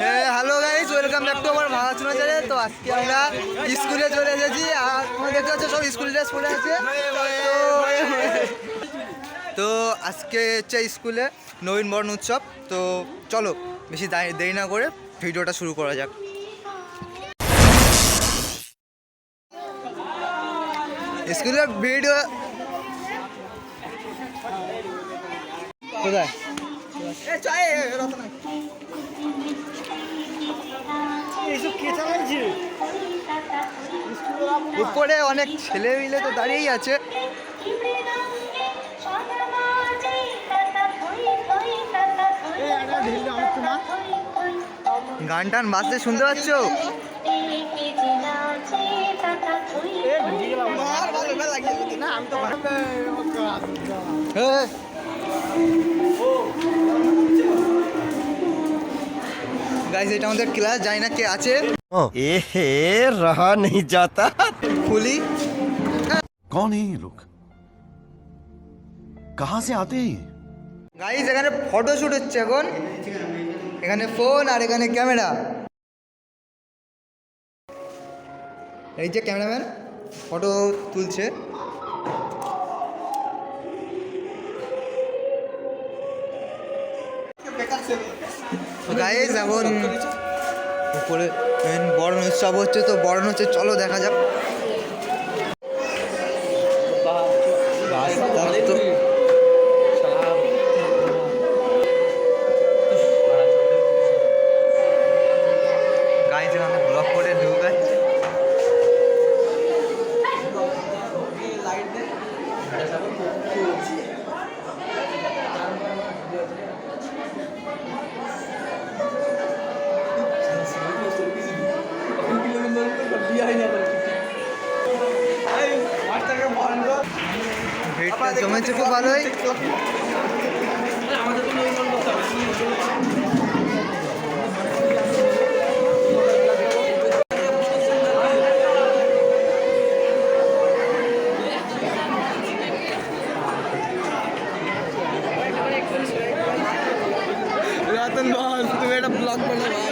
হ্যাঁ, hello guys, welcome back to আমার ভাঙাচোনা channel. তো আজকে আমরা স্কুলে চলে এসেছি আর তোমরা দেখতে পাচ্ছ সব স্কুল ড্রেস পরে আছে। তো আজকে হচ্ছে স্কুলে নবীনবরণ উৎসব। তো চলো বেশি দেরি না করে ভিডিওটা শুরু করা যাক। স্কুলের ভিডিও কোথায়? উপরে অনেক ছেলে মিলে তো দাঁড়িয়েই আছে। গান টান বাজতে শুনতে পাচ্ছ? गाइस এটা আমাদের ক্লাস, জানি না কে আছে। एहे रहा नहीं जाता। খুলি। कौन है ये लोग? कहाँ से आते हैं? গাইস এখানে ফটো শুট হচ্ছে এখন। এখানে ফোন আর এখানে ক্যামেরা। এই যে ক্যামেরাম্যান ফটো তুলছে। গাইস এখন উপরে বরণ উৎসব হচ্ছে, তো বরণ হচ্ছে, চলো দেখা যাক। গাইস এখানে ব্লক করে ঢুকায়। ভিড়টা জমেছে খুব ভালোই। রতন বস, তুমি একটা ব্লগ করো ভাই।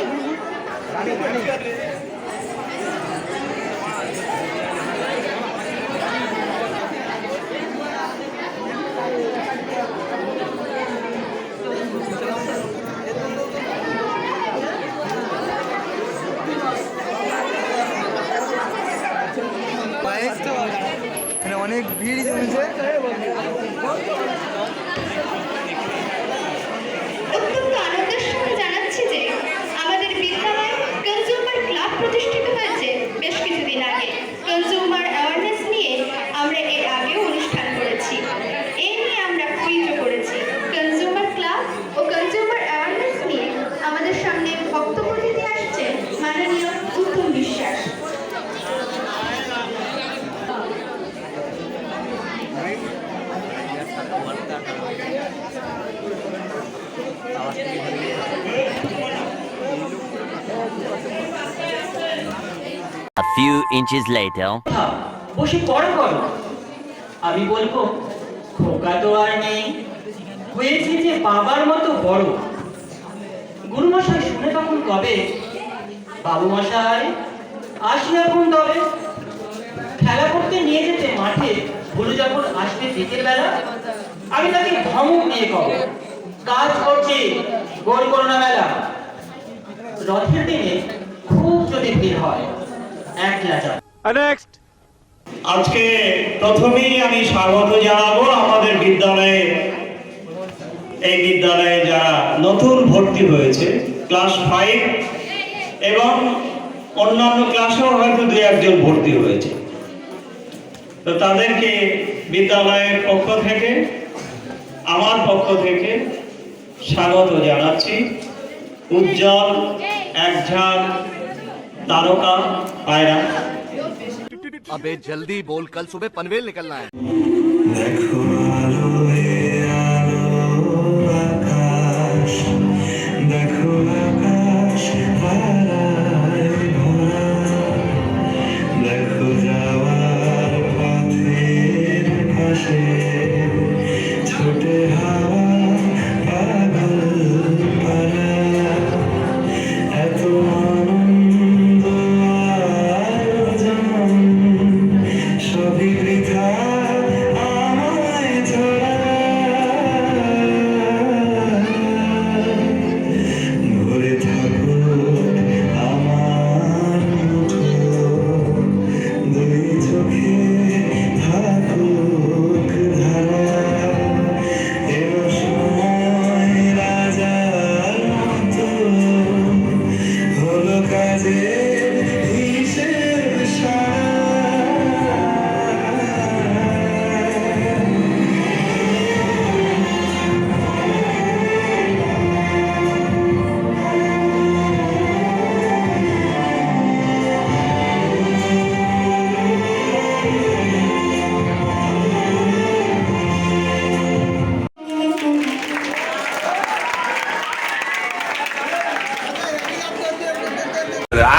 এখানে অনেক ভিড় জমেছে। অত্যন্ত আনন্দের সঙ্গে জানাচ্ছি যে আমাদের বিদ্যালয়ে কনজিউমার ক্লাব প্রতিষ্ঠিত হয়েছে বেশ কিছুদিন আগে। কনজিউমার অ্যাওয়ারনেস নিয়ে আমরা এর আগেও অনুষ্ঠান করেছি। এই নিয়ে আমরা কুইজও করেছি। কনজিউমার ক্লাব ও কনজিউমার অ্যাওয়ারনেস নিয়ে আমাদের সামনে বক্তব্য দিতে আসছে মাননীয় উত্তম বিশ্বাস। A few inches later. বসে পড়া করো। আমি বলবো খোকা তো আর নেই, হয়েছে যে বাবার মতো বড়। গুরুমশাই শুনে তখন কবে, বাবু মশাই আসি এখন তবে। খেলা করতে নিয়ে যেতে মাঠে ভুলে যখন আসবে বিকেল বেলা, আমি তাকে ধমক দিয়ে কব, কাজ করছি গোল করোনা মেলা। রথের দিনে খুব যদি ভিড় হয় একলা যা। আজকে প্রথমেই আমি স্বাগত জানাবো আমাদের বিদ্যালয়ে, এই বিদ্যালয়ে যারা নতুন ভর্তি হয়েছে ক্লাস 5 এবং অন্যান্য ক্লাসেও হয়তো 2-1 ভর্তি হয়েছে। তো তাদেরকে বিদ্যালয়ের পক্ষ থেকে, আমার পক্ষ থেকে স্বাগত জানাচ্ছি। উজ্জ্বল এক ঝাঁক तारोका पायरा। अबे जल्दी बोल, कल सुबह पनवेल निकलना है। देखो आलो आकाश, देखो आकाश ताराय भरा, देखो যাওয়ার পথের পাশে ছোটে হাওয়া পাগল পারা। কাজে হিসেব সারা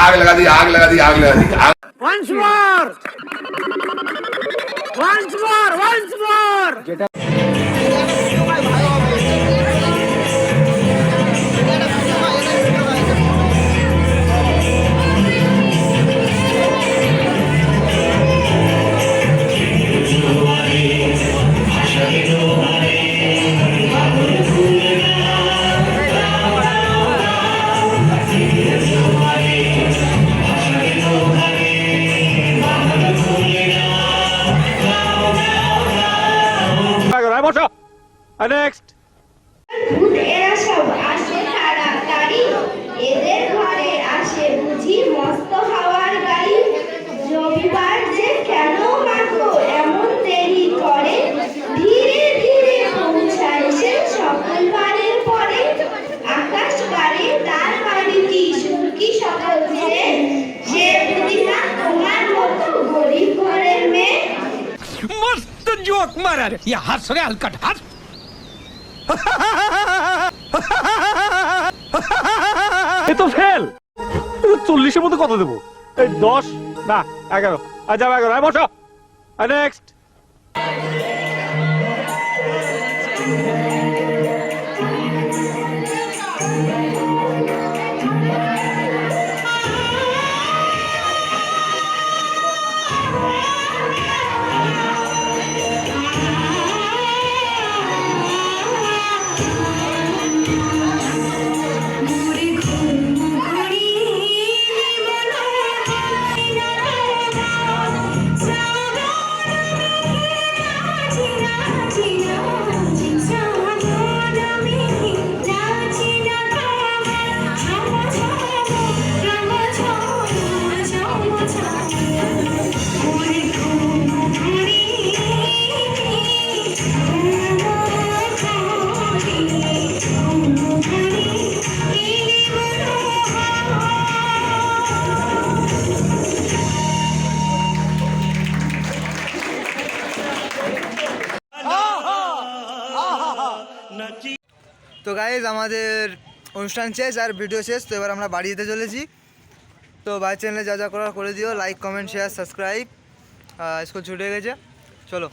आग लगा दी आग लगा दी आग लगा दी आग ভূত এরা সব আসে তাড়াতাড়ি, এদের ঘরে আসে বুঝি মস্ত হাওয়ার গাড়ি। রবিবার যে কেন মাগো এমন দেরি করে, ধীরে ধীরে পৌঁছায় সে সকল বারের পরে। আকাশ বাড়ে তার বাড়িটি সুরকি সকল ছেড়ে, সে বুঝি না তোমার মতো গরিব ঘরের মেয়ে। मस्त जोक मारा रे ये हंस रे हलकट हंस এ তো ফেল 40-এর মধ্যে কত দেবো? এই 10 না 11 আচ্ছা 11 বসো নেক্সট তো গাইজ আমাদের অনুষ্ঠান শেষ আর ভিডিও শেষ, তো এবার আমরা বাড়ি যেতে চলেছি। তো বাই চ্যানেলে যা যা করার করে দিও, like comment share subscribe. School ছুটে গেছে, চলো।